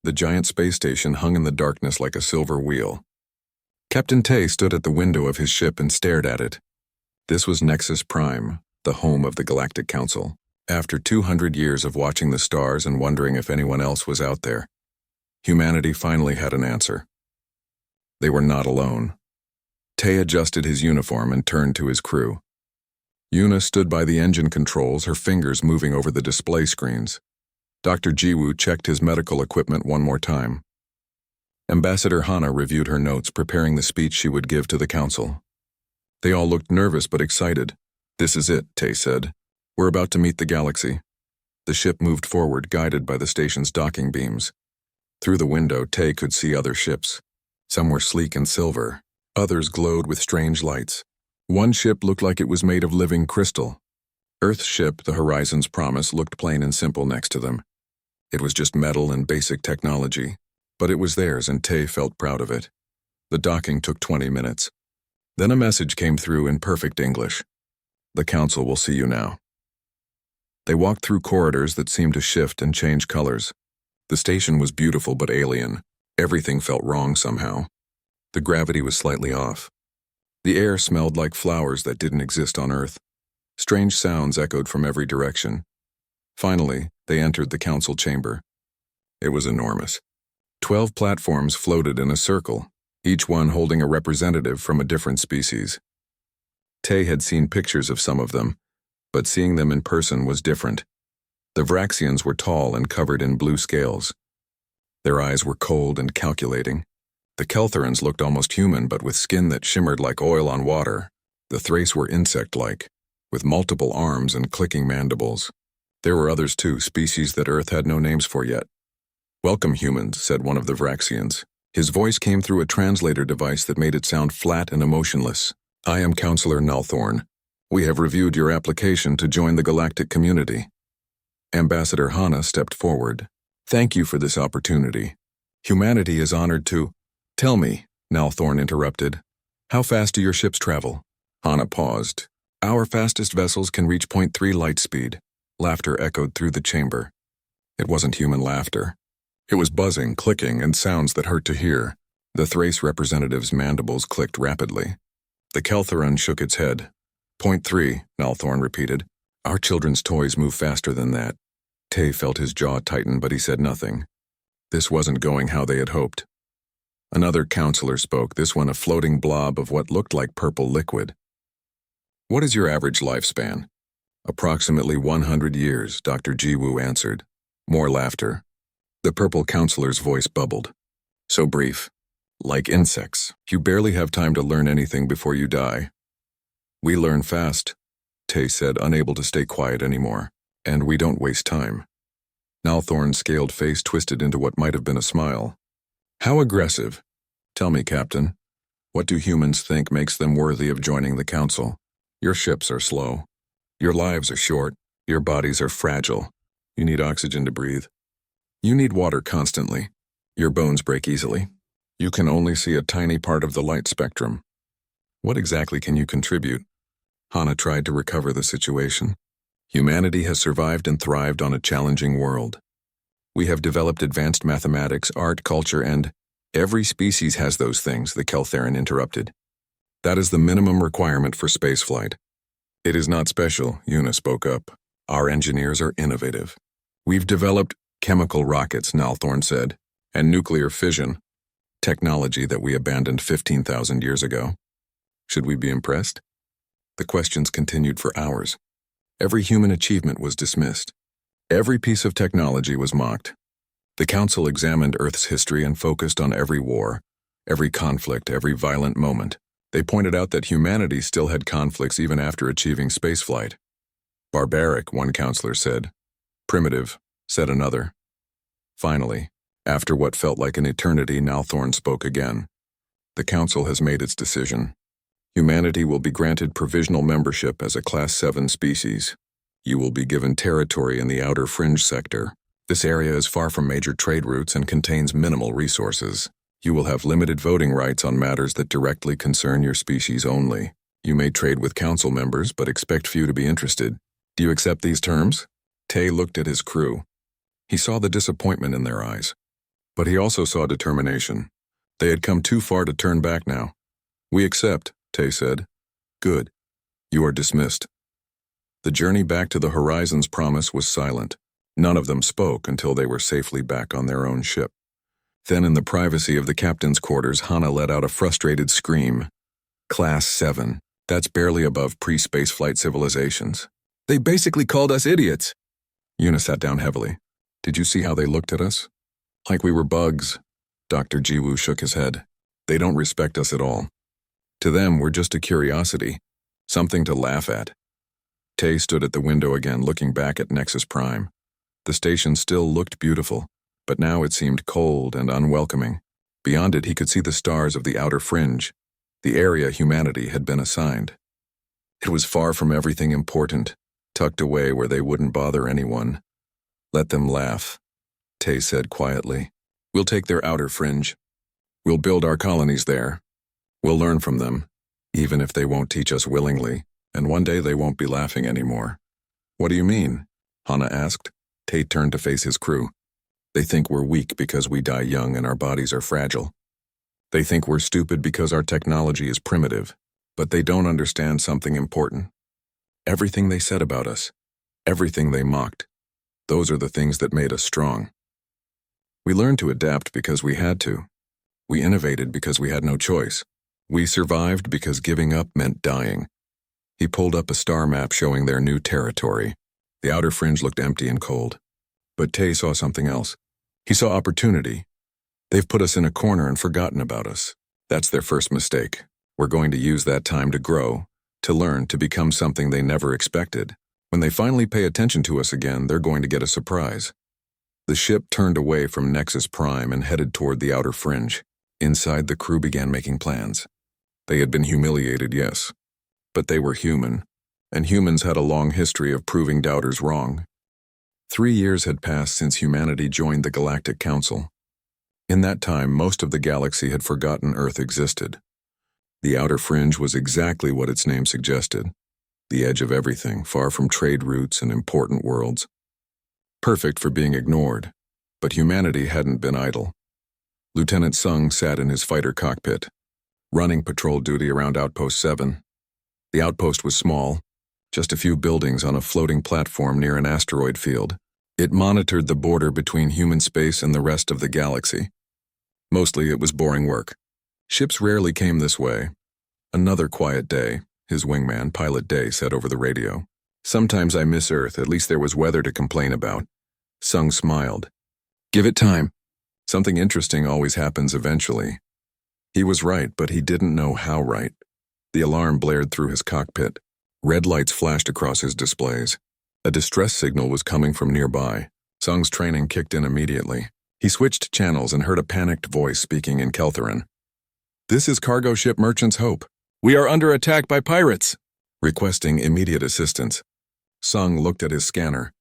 The giant space station hung in the darkness like a silver wheel. Captain Tay stood at the window of his ship and stared at it. This was Nexus Prime, the home of the Galactic Council. After 200 years of watching the stars and wondering if anyone else was out there, humanity finally had an answer. They were not alone. Tay adjusted his uniform and turned to his crew. Yuna stood by the engine controls, her fingers moving over the display screens. Dr. Jiwoo checked his medical equipment one more time. Ambassador Hana reviewed her notes, preparing the speech she would give to the council. They all looked nervous but excited. "This is it," Tay said. "We're about to meet the galaxy." The ship moved forward, guided by the station's docking beams. Through the window, Tay could see other ships. Some were sleek and silver. Others glowed with strange lights. One ship looked like it was made of living crystal. Earth's ship, the Horizon's Promise, looked plain and simple next to them. It was just metal and basic technology, but it was theirs and Tay felt proud of it. The docking took 20 minutes. Then a message came through in perfect English. "The council will see you now." They walked through corridors that seemed to shift and change colors. The station was beautiful but alien. Everything felt wrong somehow. The gravity was slightly off. The air smelled like flowers that didn't exist on Earth. Strange sounds echoed from every direction. Finally, they entered the council chamber. It was enormous. 12 platforms floated in a circle, each one holding a representative from a different species. Tay had seen pictures of some of them, but seeing them in person was different. The Vraxians were tall and covered in blue scales. Their eyes were cold and calculating. The Keltherans looked almost human, but with skin that shimmered like oil on water. The Thrace were insect-like, with multiple arms and clicking mandibles. There were others too, species that Earth had no names for yet. "Welcome, humans," said one of the Vraxians. His voice came through a translator device that made it sound flat and emotionless. "I am Counselor Nullthorn. We have reviewed your application to join the galactic community." Ambassador Hana stepped forward. "Thank you for this opportunity. Humanity is honored to—" "Tell me," Nullthorn interrupted, "how fast do your ships travel?" Hana paused. "Our fastest vessels can reach 0.3 light speed." Laughter echoed through the chamber. It wasn't human laughter. It was buzzing, clicking, and sounds that hurt to hear. The Thrace representative's mandibles clicked rapidly. The Keltheran shook its head. "0.3, Nullthorn repeated. "Our children's toys move faster than that." Tay felt his jaw tighten, but he said nothing. This wasn't going how they had hoped. Another counselor spoke, this one a floating blob of what looked like purple liquid. "What is your average lifespan?" "Approximately 100 years, Dr. Jiwoo answered. More laughter. The purple counselor's voice bubbled. "So brief. Like insects. You barely have time to learn anything before you die." "We learn fast," Tay said, unable to stay quiet anymore. "And we don't waste time." Nullthorn's scaled face twisted into what might have been a smile. "How aggressive. Tell me, Captain, what do humans think makes them worthy of joining the Council? Your ships are slow. Your lives are short. Your bodies are fragile. You need oxygen to breathe. You need water constantly. Your bones break easily. You can only see a tiny part of the light spectrum. What exactly can you contribute?" Hana tried to recover the situation. "Humanity has survived and thrived on a challenging world. We have developed advanced mathematics, art, culture, and—" "Every species has those things," the Keltheran interrupted. "That is the minimum requirement for spaceflight." "It is not special," Yuna spoke up. "Our engineers are innovative. We've developed chemical rockets," Nullthorn said, "and nuclear fission, technology that we abandoned 15,000 years ago. Should we be impressed?" The questions continued for hours. Every human achievement was dismissed. Every piece of technology was mocked. The Council examined Earth's history and focused on every war, every conflict, every violent moment. They pointed out that humanity still had conflicts even after achieving spaceflight. "Barbaric," one counselor said. "Primitive," said another. Finally, after what felt like an eternity, Nullthorn spoke again. "The Council has made its decision. Humanity will be granted provisional membership as a Class 7 species. You will be given territory in the outer fringe sector. This area is far from major trade routes and contains minimal resources. You will have limited voting rights on matters that directly concern your species only. You may trade with council members, but expect few to be interested. Do you accept these terms?" Tay looked at his crew. He saw the disappointment in their eyes. But he also saw determination. They had come too far to turn back now. "We accept," Tay said. "Good. You are dismissed." The journey back to the Horizon's promise was silent. None of them spoke until they were safely back on their own ship. Then in the privacy of the captain's quarters, Hana let out a frustrated scream. "Class 7. That's barely above pre-spaceflight civilizations. They basically called us idiots." Yuna sat down heavily. "Did you see how they looked at us? Like we were bugs." Dr. Jiwoo shook his head. "They don't respect us at all. To them, we're just a curiosity, something to laugh at." Tay stood at the window again, looking back at Nexus Prime. The station still looked beautiful, but now it seemed cold and unwelcoming. Beyond it, he could see the stars of the outer fringe, the area humanity had been assigned. It was far from everything important, tucked away where they wouldn't bother anyone. "Let them laugh," Tay said quietly. "We'll take their outer fringe. We'll build our colonies there. We'll learn from them, even if they won't teach us willingly, and one day they won't be laughing anymore." "What do you mean?" Hana asked. Tay turned to face his crew. "They think we're weak because we die young and our bodies are fragile. They think we're stupid because our technology is primitive, but they don't understand something important. Everything they said about us, everything they mocked, those are the things that made us strong. We learned to adapt because we had to. We innovated because we had no choice. We survived because giving up meant dying." He pulled up a star map showing their new territory. The outer fringe looked empty and cold. But Tay saw something else. He saw opportunity. "They've put us in a corner and forgotten about us. That's their first mistake. We're going to use that time to grow, to learn, to become something they never expected. When they finally pay attention to us again, they're going to get a surprise." The ship turned away from Nexus Prime and headed toward the outer fringe. Inside, the crew began making plans. They had been humiliated, yes, but they were human, and humans had a long history of proving doubters wrong. 3 years had passed since humanity joined the Galactic Council. In that time, most of the galaxy had forgotten Earth existed. The outer fringe was exactly what its name suggested, the edge of everything, far from trade routes and important worlds. Perfect for being ignored, but humanity hadn't been idle. Lieutenant Sung sat in his fighter cockpit, running patrol duty around Outpost 7. The outpost was small, just a few buildings on a floating platform near an asteroid field. It monitored the border between human space and the rest of the galaxy. Mostly it was boring work. Ships rarely came this way. "Another quiet day," his wingman, Pilot Day, said over the radio. "Sometimes I miss Earth, at least there was weather to complain about." Sung smiled. "Give it time. Something interesting always happens eventually." He was right, but he didn't know how right. The alarm blared through his cockpit. Red lights flashed across his displays. A distress signal was coming from nearby. Sung's training kicked in immediately. He switched channels and heard a panicked voice speaking in Keltheran. "This is cargo ship Merchant's Hope. We are under attack by pirates," requesting immediate assistance. Sung looked at his scanner.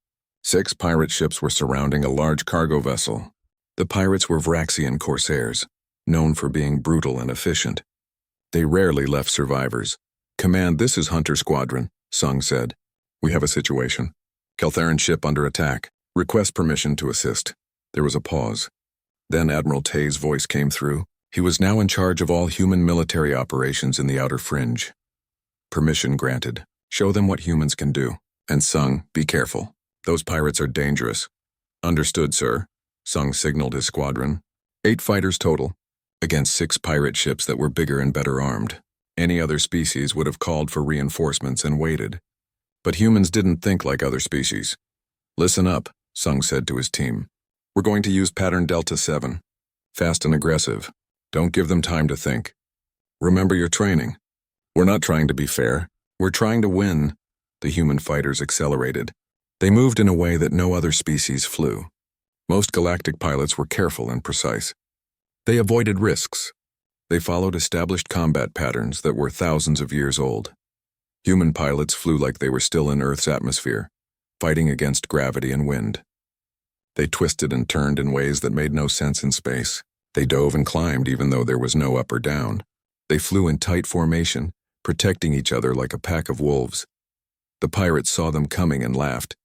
6 pirate ships were surrounding a large cargo vessel. The pirates were Vraxian corsairs, known for being brutal and efficient. They rarely left survivors. "Command, this is Hunter Squadron," Sung said. "We have a situation. Keltheran ship under attack. Request permission to assist." There was a pause. Then Admiral Tay's voice came through. He was now in charge of all human military operations in the outer fringe. "Permission granted. Show them what humans can do. And Sung, be careful. Those pirates are dangerous." "Understood, sir." Sung signaled his squadron. 8 fighters total, against 6 pirate ships that were bigger and better armed. Any other species would have called for reinforcements and waited. But humans didn't think like other species. "Listen up," Sung said to his team. "We're going to use pattern Delta 7. Fast and aggressive. Don't give them time to think. Remember your training. We're not trying to be fair. We're trying to win." The human fighters accelerated. They moved in a way that no other species flew. Most galactic pilots were careful and precise. They avoided risks. They followed established combat patterns that were thousands of years old. Human pilots flew like they were still in Earth's atmosphere, fighting against gravity and wind. They twisted and turned in ways that made no sense in space. They dove and climbed even though there was no up or down. They flew in tight formation, protecting each other like a pack of wolves. The pirates saw them coming and laughed.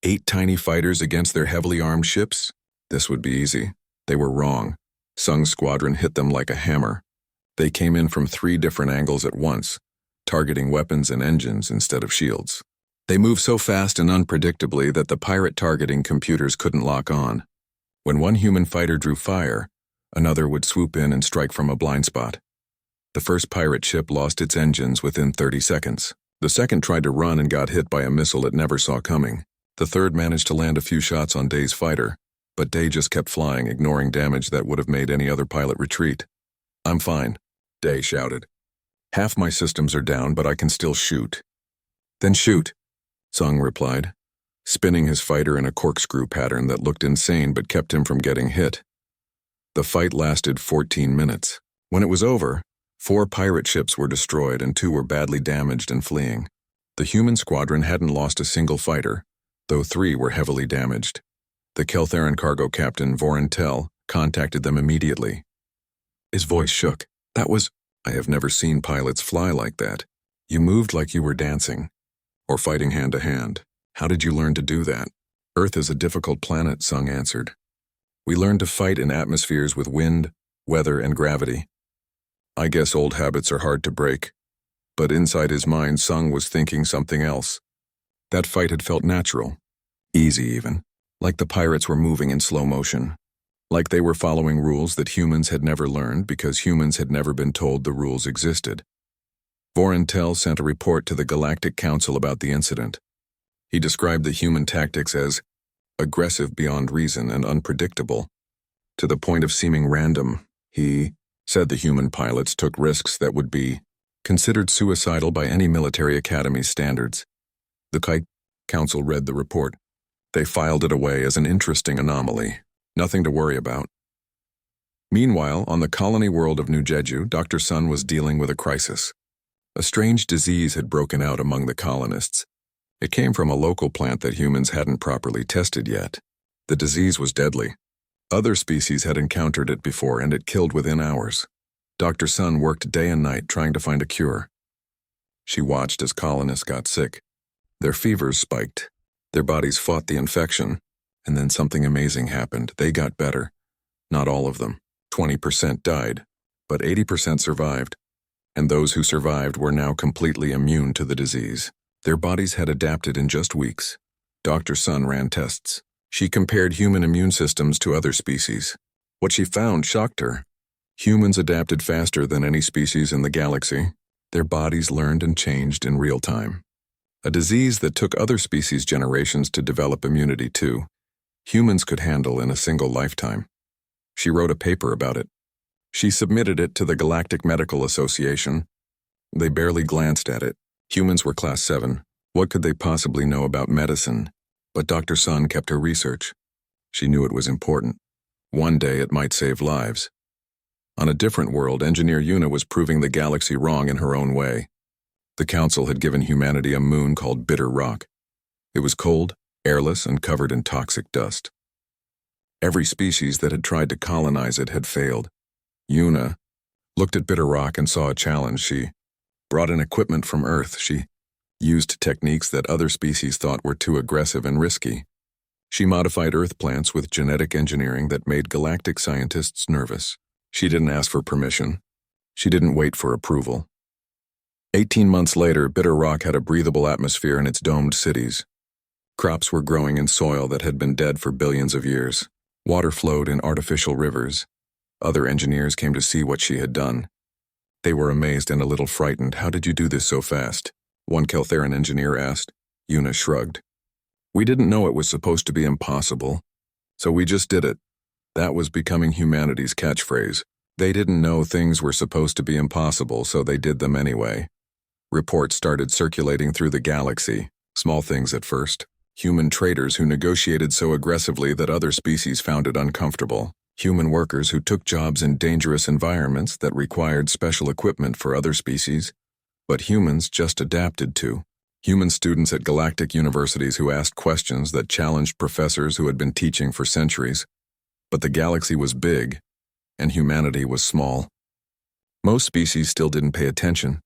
8 tiny fighters against their heavily armed ships? This would be easy. They were wrong. Sung's squadron hit them like a hammer. They came in from 3 different angles at once, targeting weapons and engines instead of shields. They moved so fast and unpredictably that the pirate targeting computers couldn't lock on. When one human fighter drew fire, another would swoop in and strike from a blind spot. The first pirate ship lost its engines within 30 seconds. The second tried to run and got hit by a missile it never saw coming. The third managed to land a few shots on Day's fighter, but Day just kept flying, ignoring damage that would have made any other pilot retreat. "I'm fine," Day shouted. "Half my systems are down, but I can still shoot." "Then shoot," Sung replied, spinning his fighter in a corkscrew pattern that looked insane but kept him from getting hit. The fight lasted 14 minutes. When it was over, 4 pirate ships were destroyed and 2 were badly damaged and fleeing. The human squadron hadn't lost a single fighter, though 3 were heavily damaged. The Keltheran cargo captain, Vorin Tell, contacted them immediately. His voice shook. I have never seen pilots fly like that. You moved like you were dancing, or fighting hand to hand. How did you learn to do that?" "Earth is a difficult planet," Sung answered. "We learned to fight in atmospheres with wind, weather, and gravity. I guess old habits are hard to break." But inside his mind, Sung was thinking something else. That fight had felt natural. Easy even. Like the pirates were moving in slow motion. Like they were following rules that humans had never learned because humans had never been told the rules existed. Vorin Tell sent a report to the Galactic Council about the incident. He described the human tactics as aggressive beyond reason and unpredictable, to the point of seeming random. He said the human pilots took risks that would be considered suicidal by any military academy's standards. The Council read the report. They filed it away as an interesting anomaly. Nothing to worry about. Meanwhile, on the colony world of New Jeju, Dr. Sun was dealing with a crisis. A strange disease had broken out among the colonists. It came from a local plant that humans hadn't properly tested yet. The disease was deadly. Other species had encountered it before, and it killed within hours. Dr. Sun worked day and night trying to find a cure. She watched as colonists got sick. Their fevers spiked. Their bodies fought the infection, and then something amazing happened. They got better. Not all of them. 20% died, but 80% survived. And those who survived were now completely immune to the disease. Their bodies had adapted in just weeks. Dr. Sun ran tests. She compared human immune systems to other species. What she found shocked her. Humans adapted faster than any species in the galaxy. Their bodies learned and changed in real time. A disease that took other species generations to develop immunity to, humans could handle in a single lifetime. She wrote a paper about it. She submitted it to the Galactic Medical Association. They barely glanced at it. Humans were Class 7. What could they possibly know about medicine? But Dr. Sun kept her research. She knew it was important. One day it might save lives. On a different world, Engineer Yuna was proving the galaxy wrong in her own way. The Council had given humanity a moon called Bitter Rock. It was cold, airless, and covered in toxic dust. Every species that had tried to colonize it had failed. Yuna looked at Bitter Rock and saw a challenge. She brought in equipment from Earth. She used techniques that other species thought were too aggressive and risky. She modified Earth plants with genetic engineering that made galactic scientists nervous. She didn't ask for permission. She didn't wait for approval. 18 months later, Bitter Rock had a breathable atmosphere in its domed cities. Crops were growing in soil that had been dead for billions of years. Water flowed in artificial rivers. Other engineers came to see what she had done. They were amazed and a little frightened. "How did you do this so fast?" one Keltheran engineer asked. Yuna shrugged. "We didn't know it was supposed to be impossible, so we just did it." That was becoming humanity's catchphrase. They didn't know things were supposed to be impossible, so they did them anyway. Reports started circulating through the galaxy. Small things at first. Human traders who negotiated so aggressively that other species found it uncomfortable. Human workers who took jobs in dangerous environments that required special equipment for other species, but humans just adapted to. Human students at galactic universities who asked questions that challenged professors who had been teaching for centuries. But the galaxy was big, and humanity was small. Most species still didn't pay attention.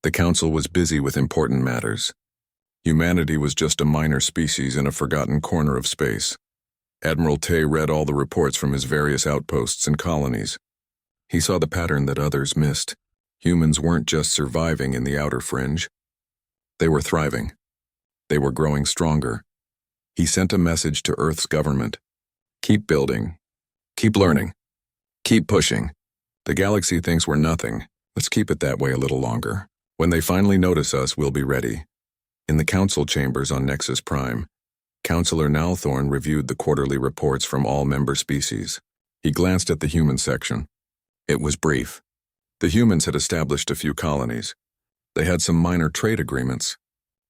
The Council was busy with important matters. Humanity was just a minor species in a forgotten corner of space. Admiral Tay read all the reports from his various outposts and colonies. He saw the pattern that others missed. Humans weren't just surviving in the outer fringe. They were thriving. They were growing stronger. He sent a message to Earth's government. Keep building. Keep learning. Keep pushing. The galaxy thinks we're nothing. Let's keep it that way a little longer. When they finally notice us, we'll be ready. In the council chambers on Nexus Prime, Councillor Nalthorn reviewed the quarterly reports from all member species. He glanced at the human section. It was brief. The humans had established a few colonies. They had some minor trade agreements.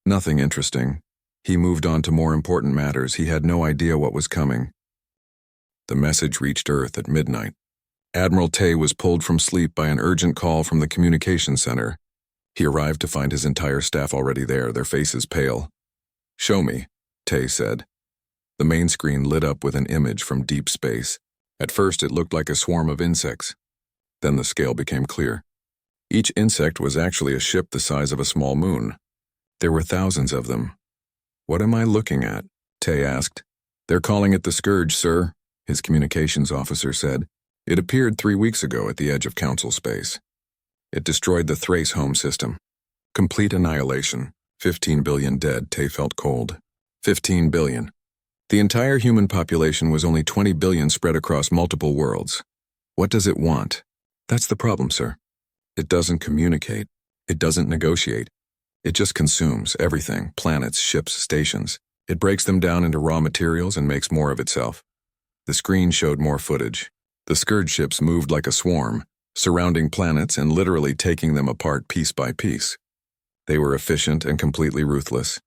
Nothing interesting. He moved on to more important matters. He had no idea what was coming. The message reached Earth at midnight. Admiral Tay was pulled from sleep by an urgent call from the communications center. He arrived to find his entire staff already there, their faces pale. "Show me," Tay said. The main screen lit up with an image from deep space. At first it looked like a swarm of insects. Then the scale became clear. Each insect was actually a ship the size of a small moon. There were thousands of them. "What am I looking at?" Tay asked. "They're calling it the Scourge, sir," his communications officer said. "It appeared 3 weeks ago at the edge of Council space. It destroyed the Thrace home system. Complete annihilation. 15 billion dead." Tay felt cold. 15 billion. The entire human population was only 20 billion spread across multiple worlds. What does it want? That's the problem, sir. It doesn't communicate. It doesn't negotiate. It just consumes everything, planets, ships, stations. It breaks them down into raw materials and makes more of itself. The screen showed more footage. The Scourge ships moved like a swarm, surrounding planets and literally taking them apart piece by piece. They were efficient and completely ruthless.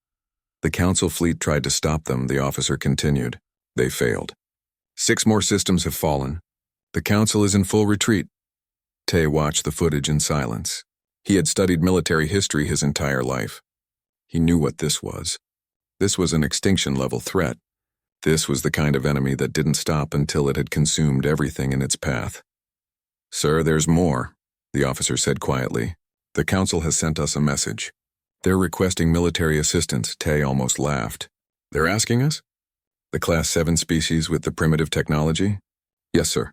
The Council fleet tried to stop them, the officer continued. They failed. 6 more systems have fallen. The Council is in full retreat. Tay watched the footage in silence. He had studied military history his entire life. He knew what this was. This was an extinction-level threat. This was the kind of enemy that didn't stop until it had consumed everything in its path. "Sir, there's more," the officer said quietly. "The Council has sent us a message. They're requesting military assistance." Tay almost laughed. "They're asking us? The Class 7 species with the primitive technology?" "Yes, sir."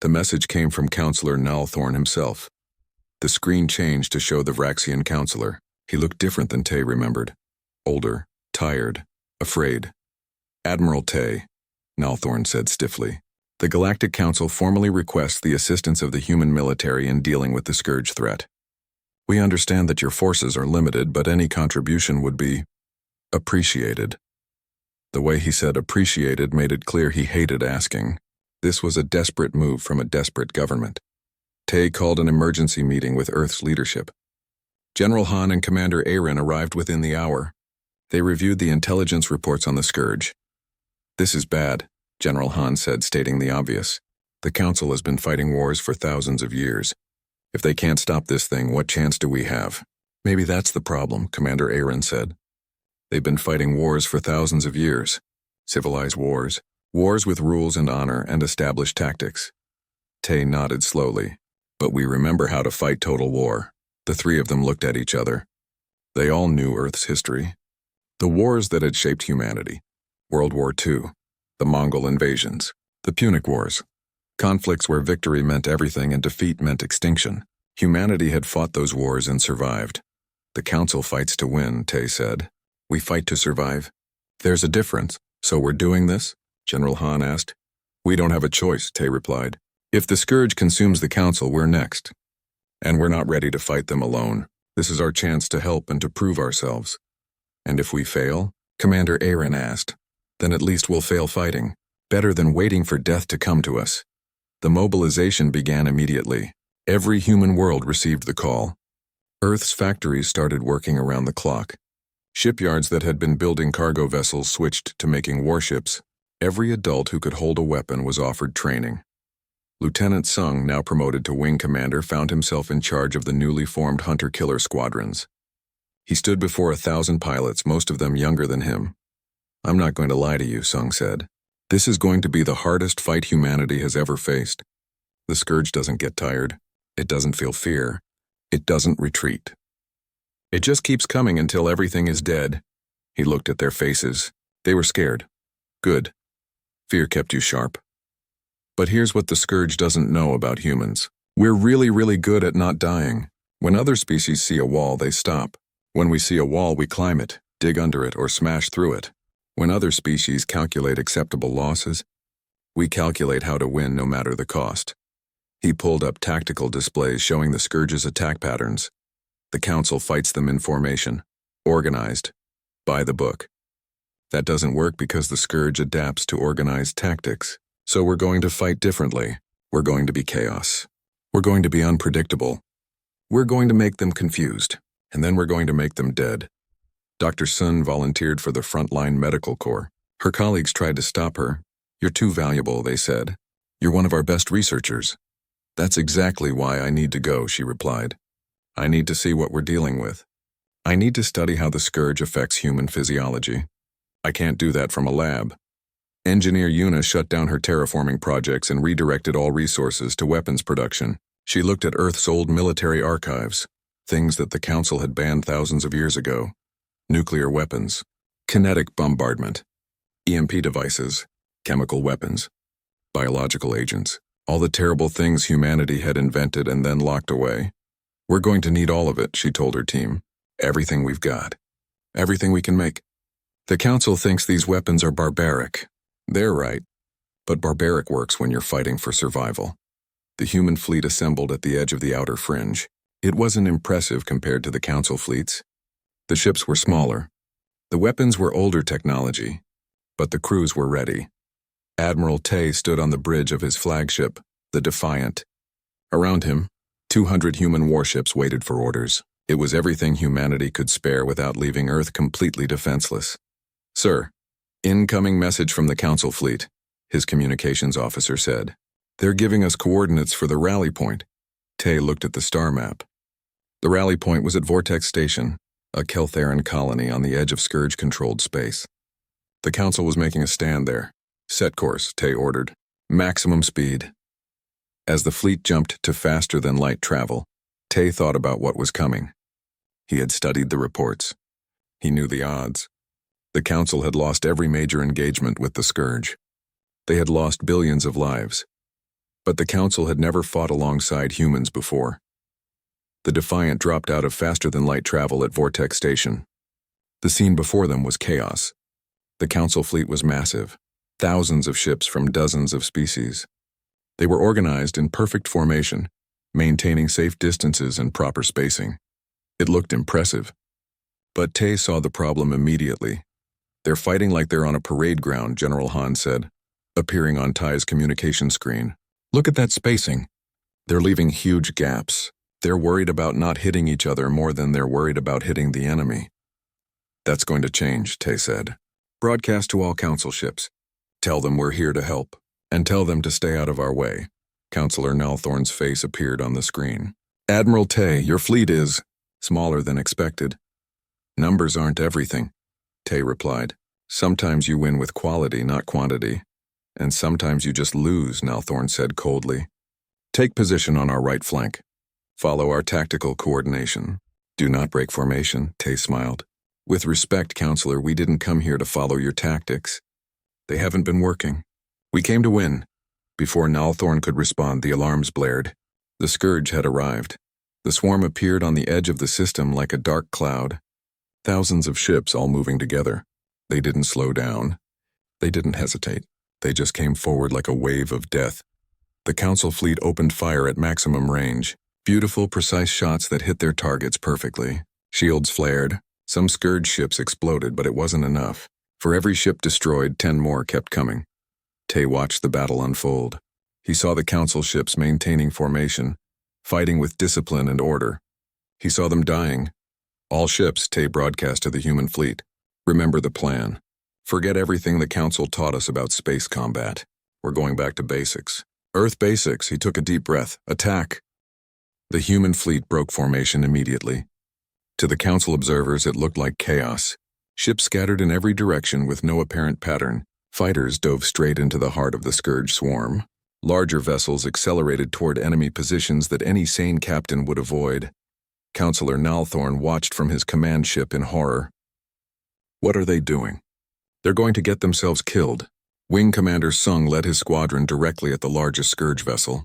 The message came from Councillor Nalthorn himself. The screen changed to show the Vraxian councillor. He looked different than Tay remembered. Older, tired, afraid. "Admiral Tay," Nalthorn said stiffly, "the Galactic Council formally requests the assistance of the human military in dealing with the Scourge threat. We understand that your forces are limited, but any contribution would be appreciated." The way he said appreciated made it clear he hated asking. This was a desperate move from a desperate government. Tay called an emergency meeting with Earth's leadership. General Han and Commander Aaron arrived within the hour. They reviewed the intelligence reports on the Scourge. "This is bad," General Han said, stating the obvious. "The Council has been fighting wars for thousands of years. If they can't stop this thing, what chance do we have?" "Maybe that's the problem," Commander Aaron said. "They've been fighting wars for thousands of years. Civilized wars. Wars with rules and honor and established tactics." Tay nodded slowly. "But we remember how to fight total war." The 3 of them looked at each other. They all knew Earth's history. The wars that had shaped humanity. World War II. The Mongol invasions. The Punic Wars. Conflicts where victory meant everything and defeat meant extinction. Humanity had fought those wars and survived. "The Council fights to win," Tay said. "We fight to survive." "There's a difference. So we're doing this?" General Han asked. "We don't have a choice," Tay replied. "If the Scourge consumes the Council, we're next. And we're not ready to fight them alone. This is our chance to help and to prove ourselves." "And if we fail?" Commander Aaron asked. "Then at least we'll fail fighting. Better than waiting for death to come to us." The mobilization began immediately. Every human world received the call. Earth's factories started working around the clock. Shipyards that had been building cargo vessels switched to making warships. Every adult who could hold a weapon was offered training. Lieutenant Sung, now promoted to wing commander, found himself in charge of the newly formed hunter-killer squadrons. He stood before 1,000 pilots, most of them younger than him. "I'm not going to lie to you," Sung said. "This is going to be the hardest fight humanity has ever faced. The Scourge doesn't get tired. It doesn't feel fear. It doesn't retreat. It just keeps coming until everything is dead." He looked at their faces. They were scared. Good. Fear kept you sharp. But here's what the Scourge doesn't know about humans. We're really, really good at not dying. When other species see a wall, they stop. When we see a wall, we climb it, dig under it, or smash through it. When other species calculate acceptable losses, we calculate how to win no matter the cost. He pulled up tactical displays showing the Scourge's attack patterns. The Council fights them in formation, organized, by the book. That doesn't work because the Scourge adapts to organized tactics. So we're going to fight differently. We're going to be chaos. We're going to be unpredictable. We're going to make them confused, and then we're going to make them dead. Dr. Sun volunteered for the frontline medical corps. Her colleagues tried to stop her. You're too valuable, they said. You're one of our best researchers. That's exactly why I need to go, she replied. I need to see what we're dealing with. I need to study how the Scourge affects human physiology. I can't do that from a lab. Engineer Yuna shut down her terraforming projects and redirected all resources to weapons production. She looked at Earth's old military archives, things that the Council had banned thousands of years ago. Nuclear weapons, kinetic bombardment, EMP devices, chemical weapons, biological agents, all the terrible things humanity had invented and then locked away. We're going to need all of it, she told her team. Everything we've got. Everything we can make. The Council thinks these weapons are barbaric. They're right. But barbaric works when you're fighting for survival. The human fleet assembled at the edge of the outer fringe. It wasn't impressive compared to the Council fleets. The ships were smaller. The weapons were older technology. But the crews were ready. Admiral Tay stood on the bridge of his flagship, the Defiant. Around him, 200 human warships waited for orders. It was everything humanity could spare without leaving Earth completely defenseless. Sir, incoming message from the Council fleet, his communications officer said. They're giving us coordinates for the rally point. Tay looked at the star map. The rally point was at Vortex Station, a Keltheran colony on the edge of Scourge-controlled space. The Council was making a stand there. Set course, Tay ordered. Maximum speed. As the fleet jumped to faster-than-light travel, Tay thought about what was coming. He had studied the reports. He knew the odds. The Council had lost every major engagement with the Scourge. They had lost billions of lives. But the Council had never fought alongside humans before. The Defiant dropped out of faster-than-light travel at Vortex Station. The scene before them was chaos. The Council fleet was massive, thousands of ships from dozens of species. They were organized in perfect formation, maintaining safe distances and proper spacing. It looked impressive. But Tay saw the problem immediately. They're fighting like they're on a parade ground, General Han said, appearing on Tai's communication screen. Look at that spacing. They're leaving huge gaps. They're worried about not hitting each other more than they're worried about hitting the enemy. That's going to change, Tay said. Broadcast to all Council ships. Tell them we're here to help, and tell them to stay out of our way. Counselor Nalthorn's face appeared on the screen. Admiral Tay, your fleet is smaller than expected. Numbers aren't everything, Tay replied. Sometimes you win with quality, not quantity. And sometimes you just lose, Nalthorn said coldly. Take position on our right flank. Follow our tactical coordination. Do not break formation, Tay smiled. With respect, Counselor, we didn't come here to follow your tactics. They haven't been working. We came to win. Before Nalthorn could respond, the alarms blared. The Scourge had arrived. The swarm appeared on the edge of the system like a dark cloud. Thousands of ships all moving together. They didn't slow down. They didn't hesitate. They just came forward like a wave of death. The Council fleet opened fire at maximum range. Beautiful, precise shots that hit their targets perfectly. Shields flared. Some Scourge ships exploded, but it wasn't enough. For every ship destroyed, 10 more kept coming. Tay watched the battle unfold. He saw the Council ships maintaining formation, fighting with discipline and order. He saw them dying. All ships, Tay broadcast to the human fleet. Remember the plan. Forget everything the Council taught us about space combat. We're going back to basics. Earth basics, he took a deep breath. Attack. The human fleet broke formation immediately. To the Council observers, it looked like chaos. Ships scattered in every direction with no apparent pattern. Fighters dove straight into the heart of the Scourge swarm. Larger vessels accelerated toward enemy positions that any sane captain would avoid. Counselor Nalthorn watched from his command ship in horror. What are they doing? They're going to get themselves killed. Wing Commander Sung led his squadron directly at the largest Scourge vessel.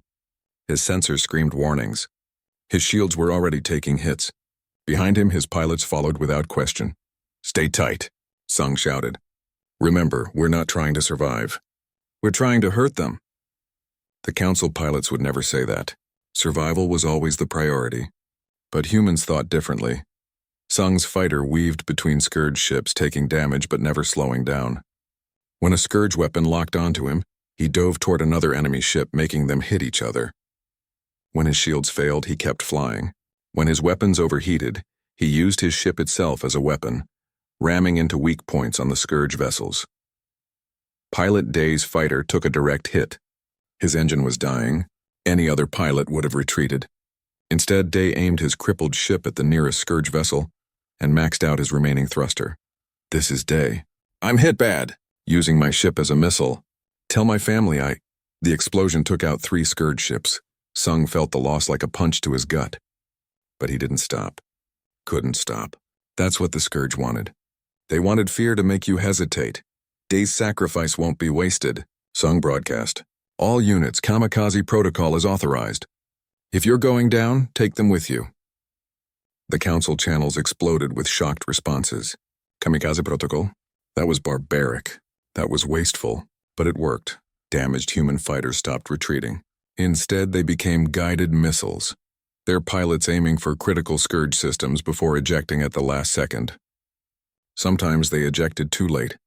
His sensors screamed warnings. His shields were already taking hits. Behind him, his pilots followed without question. "Stay tight," Sung shouted. "Remember, we're not trying to survive. We're trying to hurt them." The Council pilots would never say that. Survival was always the priority. But humans thought differently. Sung's fighter weaved between Scourge ships, taking damage but never slowing down. When a Scourge weapon locked onto him, he dove toward another enemy ship, making them hit each other. When his shields failed, he kept flying. When his weapons overheated, he used his ship itself as a weapon, ramming into weak points on the Scourge vessels. Pilot Day's fighter took a direct hit. His engine was dying. Any other pilot would have retreated. Instead, Day aimed his crippled ship at the nearest Scourge vessel and maxed out his remaining thruster. "This is Day. I'm hit bad. Using my ship as a missile. Tell my family I—" The explosion took out 3 Scourge ships. Sung felt the loss like a punch to his gut. But he didn't stop. Couldn't stop. That's what the Scourge wanted. They wanted fear to make you hesitate. Day's sacrifice won't be wasted. Sung broadcast. "All units, kamikaze protocol is authorized. If you're going down, take them with you." The Council channels exploded with shocked responses. "Kamikaze protocol? That was barbaric. That was wasteful. But it worked. Damaged human fighters stopped retreating. Instead, they became guided missiles, their pilots aiming for critical Scourge systems before ejecting at the last second. Sometimes they ejected too late.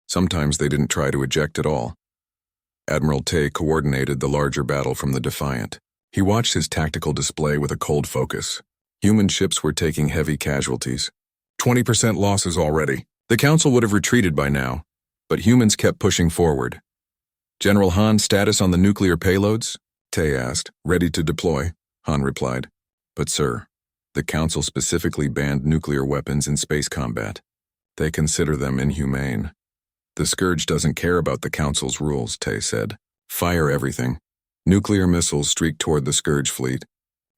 Sometimes they didn't try to eject at all. Admiral Tay coordinated the larger battle from the Defiant. He watched his tactical display with a cold focus. Human ships were taking heavy casualties. 20% losses already. The Council would have retreated by now, but humans kept pushing forward. "General Han, status on the nuclear payloads?" Tay asked. "Ready to deploy," Han replied. "But sir, the Council specifically banned nuclear weapons in space combat. They consider them inhumane." "The Scourge doesn't care about the Council's rules," Tay said. "Fire everything." Nuclear missiles streaked toward the Scourge fleet.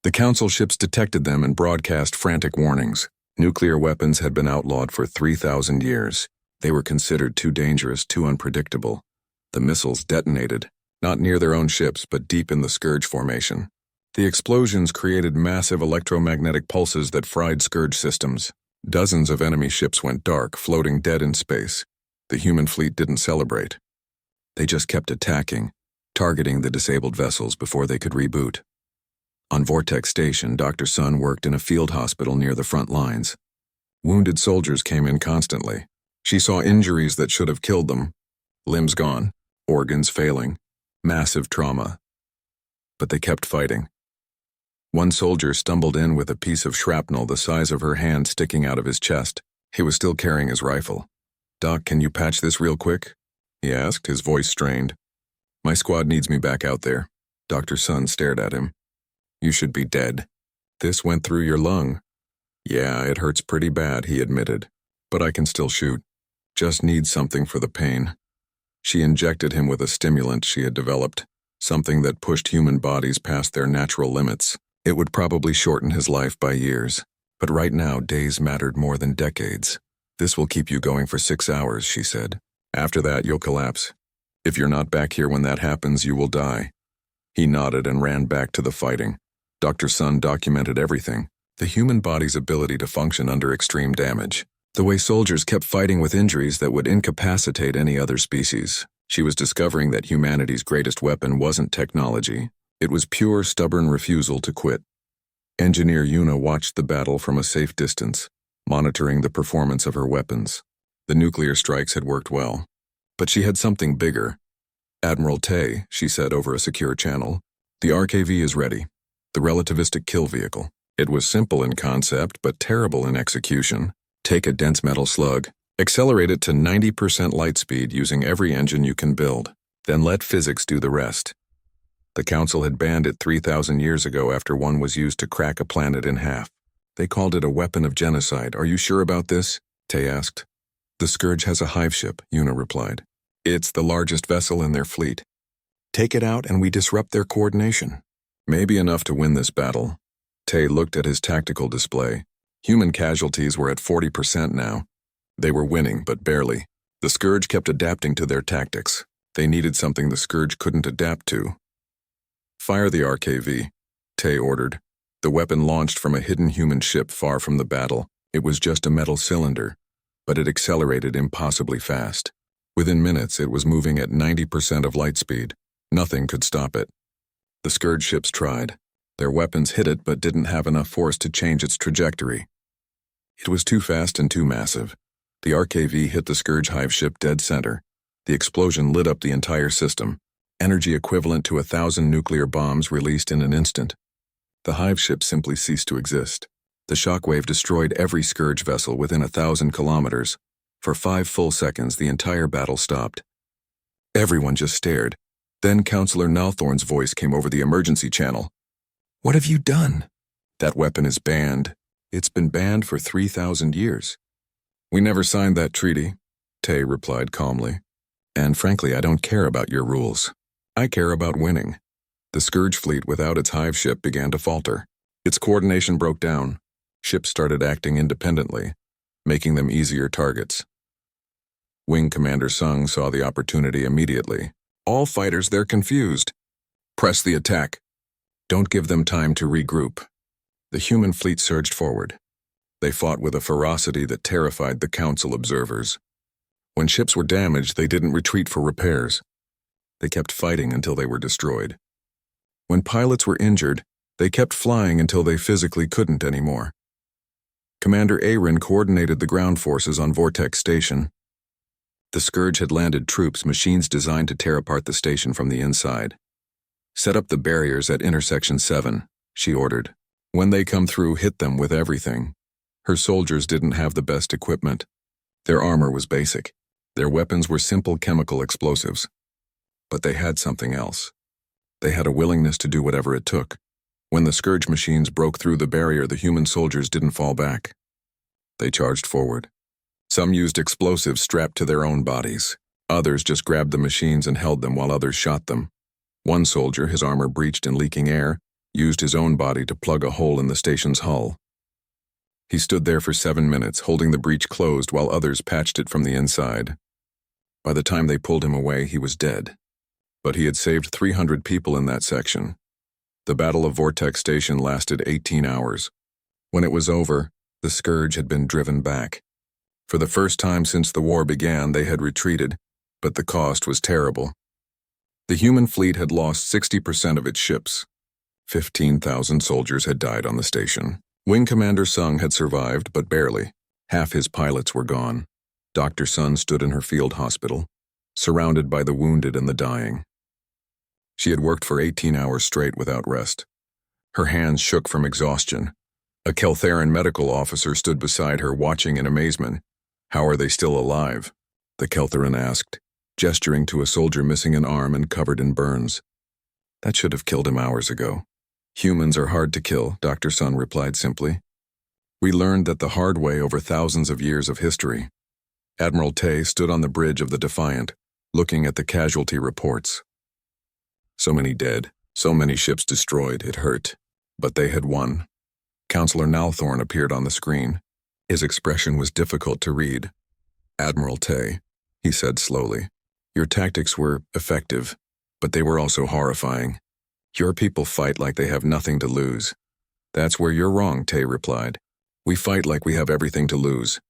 The Council ships detected them and broadcast frantic warnings. Nuclear weapons had been outlawed for 3,000 years. They were considered too dangerous, too unpredictable. The missiles detonated, not near their own ships, but deep in the Scourge formation. The explosions created massive electromagnetic pulses that fried Scourge systems. Dozens of enemy ships went dark, floating dead in space. The human fleet didn't celebrate. They just kept attacking, targeting the disabled vessels before they could reboot. On Vortex Station, Dr. Sun worked in a field hospital near the front lines. Wounded soldiers came in constantly. She saw injuries that should have killed them. Limbs gone, organs failing, massive trauma. But they kept fighting. One soldier stumbled in with a piece of shrapnel the size of her hand sticking out of his chest. He was still carrying his rifle. "Doc, can you patch this real quick?" he asked, his voice strained. "My squad needs me back out there." Dr. Sun stared at him. "You should be dead. This went through your lung." "Yeah, it hurts pretty bad," he admitted. "But I can still shoot. Just need something for the pain." She injected him with a stimulant she had developed, something that pushed human bodies past their natural limits. It would probably shorten his life by years. But right now, days mattered more than decades. "This will keep you going for 6 hours," she said. "After that, you'll collapse. If you're not back here when that happens, you will die." He nodded and ran back to the fighting. Dr. Sun documented everything. The human body's ability to function under extreme damage. The way soldiers kept fighting with injuries that would incapacitate any other species. She was discovering that humanity's greatest weapon wasn't technology. It was pure, stubborn refusal to quit. Engineer Yuna watched the battle from a safe distance, monitoring the performance of her weapons. The nuclear strikes had worked well. But she had something bigger. "Admiral Tay," she said over a secure channel, "the RKV is ready. The relativistic kill vehicle. It was simple in concept, but terrible in execution. Take a dense metal slug, accelerate it to 90% light speed using every engine you can build, then let physics do the rest." The Council had banned it 3,000 years ago after one was used to crack a planet in half. They called it a weapon of genocide. "Are you sure about this?" Tay asked. "The Scourge has a hive ship," Yuna replied. "It's the largest vessel in their fleet. Take it out and we disrupt their coordination. Maybe enough to win this battle." Tay looked at his tactical display. Human casualties were at 40% now. They were winning, but barely. The Scourge kept adapting to their tactics. They needed something the Scourge couldn't adapt to. "Fire the RKV," Tay ordered. The weapon launched from a hidden human ship far from the battle. It was just a metal cylinder, but it accelerated impossibly fast. Within minutes, it was moving at 90% of light speed. Nothing could stop it. The Scourge ships tried. Their weapons hit it but didn't have enough force to change its trajectory. It was too fast and too massive. The RKV hit the Scourge hive ship dead center. The explosion lit up the entire system, energy equivalent to 1,000 nuclear bombs released in an instant. The hive ship simply ceased to exist. The shockwave destroyed every Scourge vessel within 1,000 kilometers. For 5 full seconds, the entire battle stopped. Everyone just stared. Then Counselor Nalthorn's voice came over the emergency channel. "What have you done?" "That weapon is banned. It's been banned for 3,000 years. "We never signed that treaty," Tay replied calmly. "And frankly, I don't care about your rules. I care about winning." The Scourge fleet without its hive ship began to falter. Its coordination broke down. Ships started acting independently, making them easier targets. Wing Commander Sung saw the opportunity immediately. "All fighters, they're confused. Press the attack. Don't give them time to regroup." The human fleet surged forward. They fought with a ferocity that terrified the Council observers. When ships were damaged, they didn't retreat for repairs. They kept fighting until they were destroyed. When pilots were injured, they kept flying until they physically couldn't anymore. Commander Aaron coordinated the ground forces on Vortex Station. The Scourge had landed troops, machines designed to tear apart the station from the inside. "Set up the barriers at intersection 7, she ordered. "When they come through, hit them with everything." Her soldiers didn't have the best equipment. Their armor was basic. Their weapons were simple chemical explosives. But they had something else. They had a willingness to do whatever it took. When the Scourge machines broke through the barrier, the human soldiers didn't fall back. They charged forward. Some used explosives strapped to their own bodies. Others just grabbed the machines and held them while others shot them. One soldier, his armor breached and leaking air, used his own body to plug a hole in the station's hull. He stood there for 7 minutes, holding the breach closed while others patched it from the inside. By the time they pulled him away, he was dead. But he had saved 300 people in that section. The Battle of Vortex Station lasted 18 hours. When it was over, the Scourge had been driven back. For the first time since the war began, they had retreated, but the cost was terrible. The human fleet had lost 60% of its ships. 15,000 soldiers had died on the station. Wing Commander Sung had survived, but barely. Half his pilots were gone. Dr. Sun stood in her field hospital, surrounded by the wounded and the dying. She had worked for 18 hours straight without rest. Her hands shook from exhaustion. A Keltheran medical officer stood beside her, watching in amazement. "How are they still alive?" the Keltheran asked, gesturing to a soldier missing an arm and covered in burns. "That should have killed him hours ago." "Humans are hard to kill," Dr. Sun replied simply. "We learned that the hard way over thousands of years of history." Admiral Tay stood on the bridge of the Defiant, looking at the casualty reports. So many dead, so many ships destroyed, it hurt. But they had won. Counselor Nalthorn appeared on the screen. His expression was difficult to read. "Admiral Tay," he said slowly, "your tactics were effective, but they were also horrifying. Your people fight like they have nothing to lose." "That's where you're wrong," Tay replied. "We fight like we have everything to lose.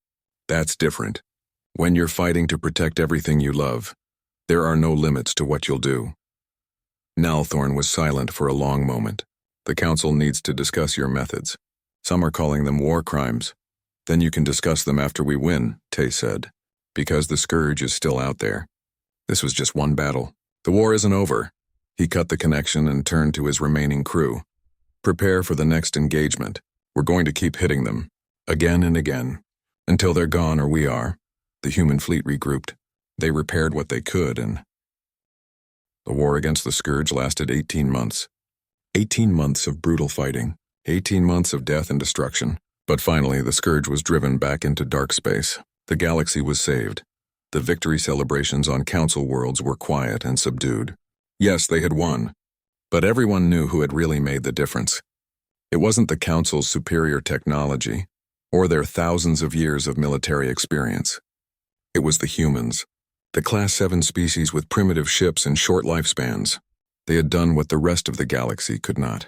That's different. When you're fighting to protect everything you love, there are no limits to what you'll do." Nalthorn was silent for a long moment. "The Council needs to discuss your methods. Some are calling them war crimes. Then you can discuss them after we win," Tay said, "because the Scourge is still out there. This was just one battle. The war isn't over." He cut the connection and turned to his remaining crew. "Prepare for the next engagement. We're going to keep hitting them, again and again, until they're gone or we are." The human fleet regrouped. They repaired what they could, and the war against the Scourge lasted 18 months. 18 months of brutal fighting. 18 months of death and destruction. But finally, the Scourge was driven back into dark space. The galaxy was saved. The victory celebrations on Council worlds were quiet and subdued. Yes, they had won. But everyone knew who had really made the difference. It wasn't the Council's superior technology, or their thousands of years of military experience. It was the humans. The Class 7 species with primitive ships and short lifespans. They had done what the rest of the galaxy could not.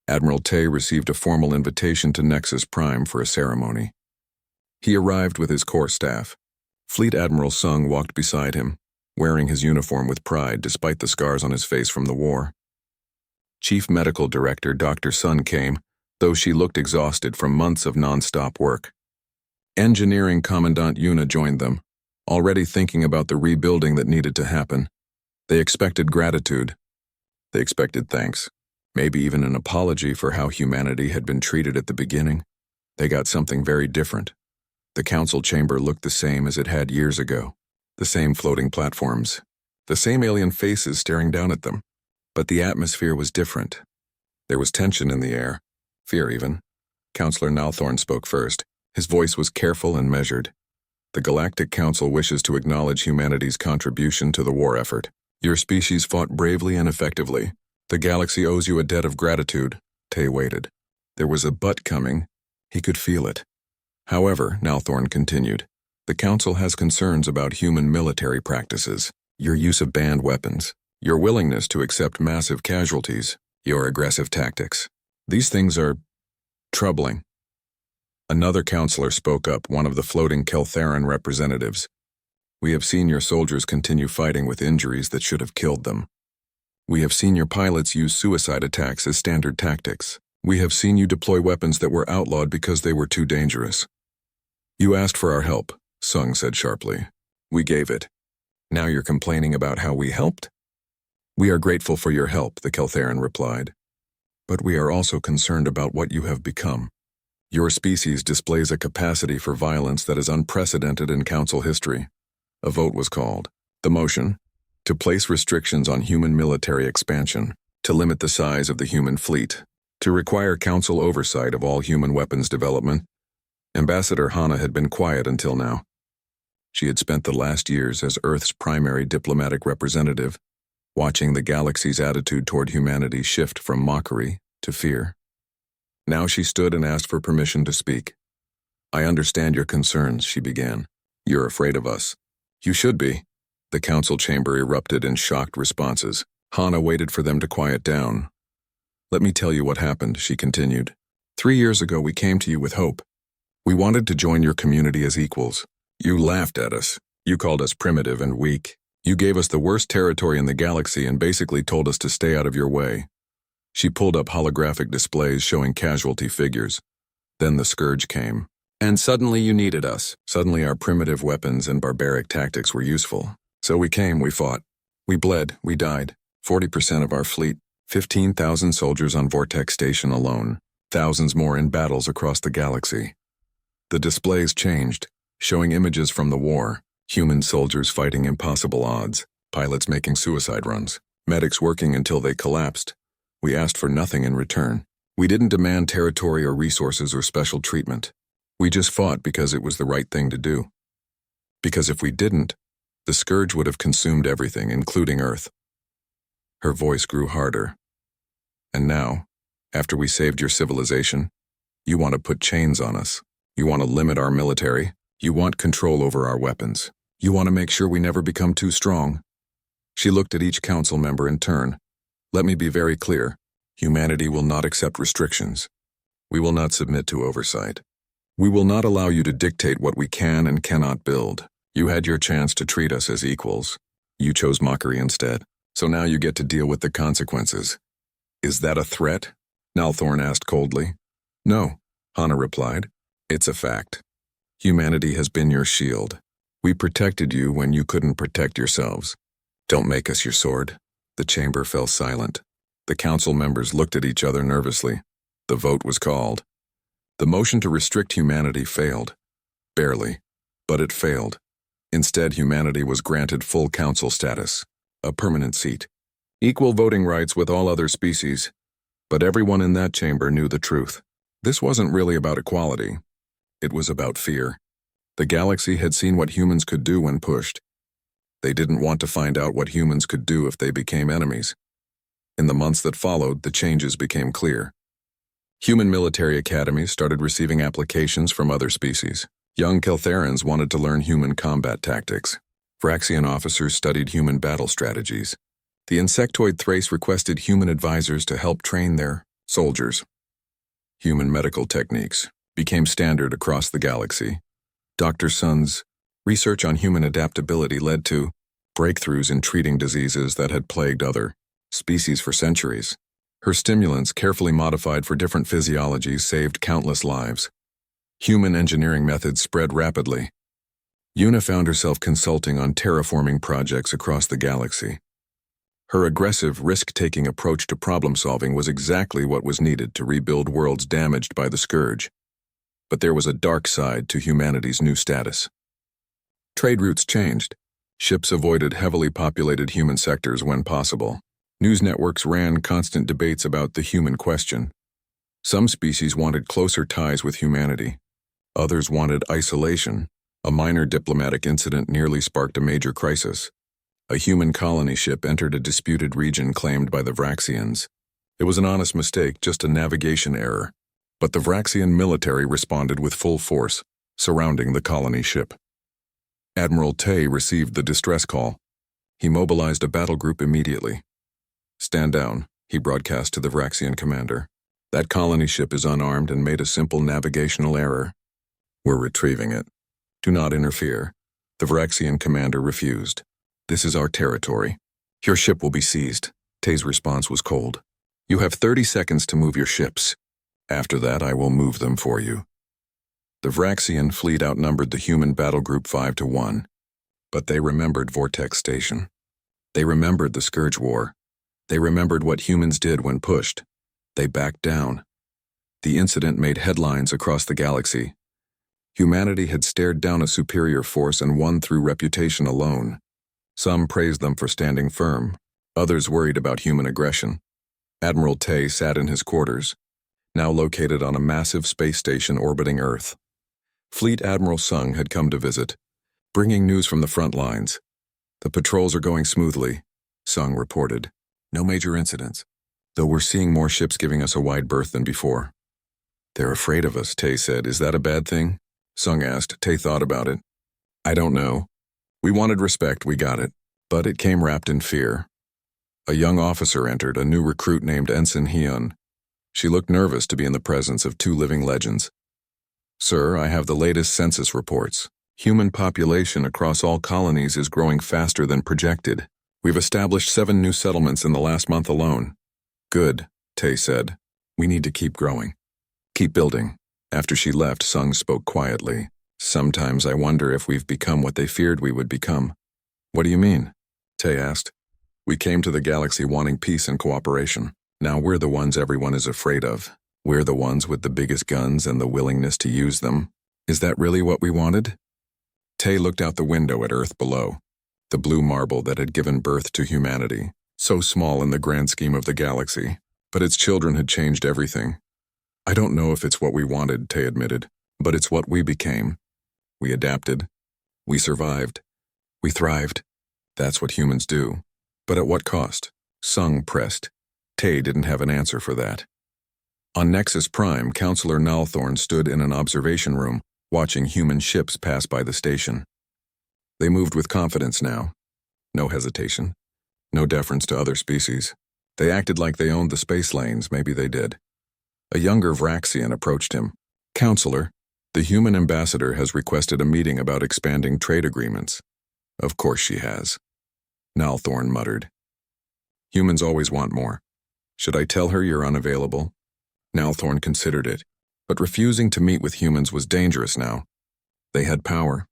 Admiral Tay received a formal invitation to Nexus Prime for a ceremony. He arrived with his core staff. Fleet Admiral Sung walked beside him, wearing his uniform with pride despite the scars on his face from the war. Chief Medical Director Dr. Sun came, though she looked exhausted from months of non-stop work. Engineering Commandant Yuna joined them, already thinking about the rebuilding that needed to happen. They expected gratitude. They expected thanks, maybe even an apology for how humanity had been treated at the beginning. They got something very different. The council chamber looked the same as it had years ago. The same floating platforms, the same alien faces staring down at them. But the atmosphere was different. There was tension in the air, fear even. Counselor Nalthorn spoke first. His voice was careful and measured. The Galactic Council wishes to acknowledge humanity's contribution to the war effort. Your species fought bravely and effectively. The galaxy owes you a debt of gratitude. Tay waited. There was a but coming. He could feel it. However, Nalthorn continued, the Council has concerns about human military practices, your use of banned weapons, your willingness to accept massive casualties, your aggressive tactics. These things are troubling. Another counselor spoke up, one of the floating Keltheran representatives. We have seen your soldiers continue fighting with injuries that should have killed them. We have seen your pilots use suicide attacks as standard tactics. We have seen you deploy weapons that were outlawed because they were too dangerous. You asked for our help, Sung said sharply. We gave it. Now you're complaining about how we helped? We are grateful for your help, the Keltheran replied. But we are also concerned about what you have become. Your species displays a capacity for violence that is unprecedented in Council history. A vote was called. The motion, to place restrictions on human military expansion, to limit the size of the human fleet, to require Council oversight of all human weapons development. Ambassador Hana had been quiet until now. She had spent the last years as Earth's primary diplomatic representative, watching the galaxy's attitude toward humanity shift from mockery to fear. Now she stood and asked for permission to speak. I understand your concerns, she began. You're afraid of us. You should be. The council chamber erupted in shocked responses. Hana waited for them to quiet down. Let me tell you what happened, she continued. 3 years ago we came to you with hope. We wanted to join your community as equals. You laughed at us. You called us primitive and weak. You gave us the worst territory in the galaxy and basically told us to stay out of your way. She pulled up holographic displays showing casualty figures. Then the scourge came. And suddenly you needed us. Suddenly our primitive weapons and barbaric tactics were useful. So we came, we fought. We bled, we died. 40% of our fleet, 15,000 soldiers on Vortex Station alone. Thousands more in battles across the galaxy. The displays changed, showing images from the war. Human soldiers fighting impossible odds. Pilots making suicide runs. Medics working until they collapsed. We asked for nothing in return. We didn't demand territory or resources or special treatment. We just fought because it was the right thing to do. Because if we didn't, the scourge would have consumed everything, including Earth. Her voice grew harder. And now, after we saved your civilization, you want to put chains on us. You want to limit our military. You want control over our weapons. You want to make sure we never become too strong. She looked at each council member in turn. Let me be very clear. Humanity will not accept restrictions. We will not submit to oversight. We will not allow you to dictate what we can and cannot build. You had your chance to treat us as equals. You chose mockery instead. So now you get to deal with the consequences. Is that a threat? Nalthorn asked coldly. No, Hana replied. It's a fact. Humanity has been your shield. We protected you when you couldn't protect yourselves. Don't make us your sword. The chamber fell silent. The council members looked at each other nervously. The vote was called. The motion to restrict humanity failed. Barely, but it failed. Instead, humanity was granted full council status, a permanent seat, equal voting rights with all other species. But everyone in that chamber knew the truth. This wasn't really about equality. It was about fear. The galaxy had seen what humans could do when pushed. They didn't want to find out what humans could do if they became enemies. In the months that followed, the changes became clear. Human military academies started receiving applications from other species. Young Keltherans wanted to learn human combat tactics. Vraxian officers studied human battle strategies. The insectoid Thrace requested human advisors to help train their soldiers. Human medical techniques became standard across the galaxy. Dr. Sun's research on human adaptability led to breakthroughs in treating diseases that had plagued other species for centuries. Her stimulants, carefully modified for different physiologies, saved countless lives. Human engineering methods spread rapidly. Una found herself consulting on terraforming projects across the galaxy. Her aggressive, risk-taking approach to problem-solving was exactly what was needed to rebuild worlds damaged by the Scourge. But there was a dark side to humanity's new status. Trade routes changed. Ships avoided heavily populated human sectors when possible. News networks ran constant debates about the human question. Some species wanted closer ties with humanity. Others wanted isolation. A minor diplomatic incident nearly sparked a major crisis. A human colony ship entered a disputed region claimed by the Vraxians. It was an honest mistake, just a navigation error. But the Vraxian military responded with full force, surrounding the colony ship. Admiral Tay received the distress call. He mobilized a battle group immediately. "Stand down," he broadcast to the Vraxian commander. "That colony ship is unarmed and made a simple navigational error. We're retrieving it. Do not interfere." The Vraxian commander refused. "This is our territory. Your ship will be seized." Tay's response was cold. "You have 30 seconds to move your ships. After that, I will move them for you." The Vraxian fleet outnumbered the human battle group 5-1. But they remembered Vortex Station. They remembered the Scourge War. They remembered what humans did when pushed. They backed down. The incident made headlines across the galaxy. Humanity had stared down a superior force and won through reputation alone. Some praised them for standing firm. Others worried about human aggression. Admiral Tay sat in his quarters, now located on a massive space station orbiting Earth. Fleet Admiral Sung had come to visit, bringing news from the front lines. "The patrols are going smoothly," Sung reported. "No major incidents, though we're seeing more ships giving us a wide berth than before." "They're afraid of us," Tay said. "Is that a bad thing?" Sung asked. Tay thought about it. "I don't know. We wanted respect, we got it. But it came wrapped in fear." A young officer entered, a new recruit named Ensign Hyun. She looked nervous to be in the presence of two living legends. "Sir, I have the latest census reports. Human population across all colonies is growing faster than projected. We've established 7 new settlements in the last month alone." "Good," Tay said. "We need to keep growing. Keep building." After she left, Sung spoke quietly. "Sometimes I wonder if we've become what they feared we would become." "What do you mean?" Tay asked. "We came to the galaxy wanting peace and cooperation. Now we're the ones everyone is afraid of. We're the ones with the biggest guns and the willingness to use them. Is that really what we wanted?" Tay looked out the window at Earth below, the blue marble that had given birth to humanity, so small in the grand scheme of the galaxy, but its children had changed everything. "I don't know if it's what we wanted," Tay admitted, "but it's what we became. We adapted. We survived. We thrived. That's what humans do. But at what cost?" Sung pressed. Tay didn't have an answer for that. On Nexus Prime, Counselor Nalthorn stood in an observation room, watching human ships pass by the station. They moved with confidence now. No hesitation. No deference to other species. They acted like they owned the space lanes, maybe they did. A younger Vraxian approached him. "Counselor, the human ambassador has requested a meeting about expanding trade agreements." "Of course she has," Nalthorn muttered. "Humans always want more. Should I tell her you're unavailable?" Nalthorn considered it, but refusing to meet with humans was dangerous now. They had power.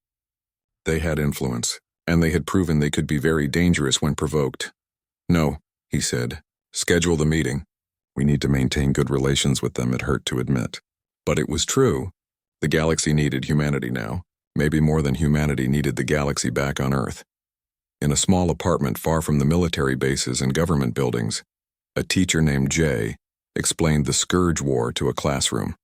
They had influence, and they had proven they could be very dangerous when provoked. "No," he said. "Schedule the meeting. We need to maintain good relations with them," it hurt to admit. But it was true. The galaxy needed humanity now. Maybe more than humanity needed the galaxy back on Earth. In a small apartment far from the military bases and government buildings, a teacher named Jay explained the Scourge War to a classroom.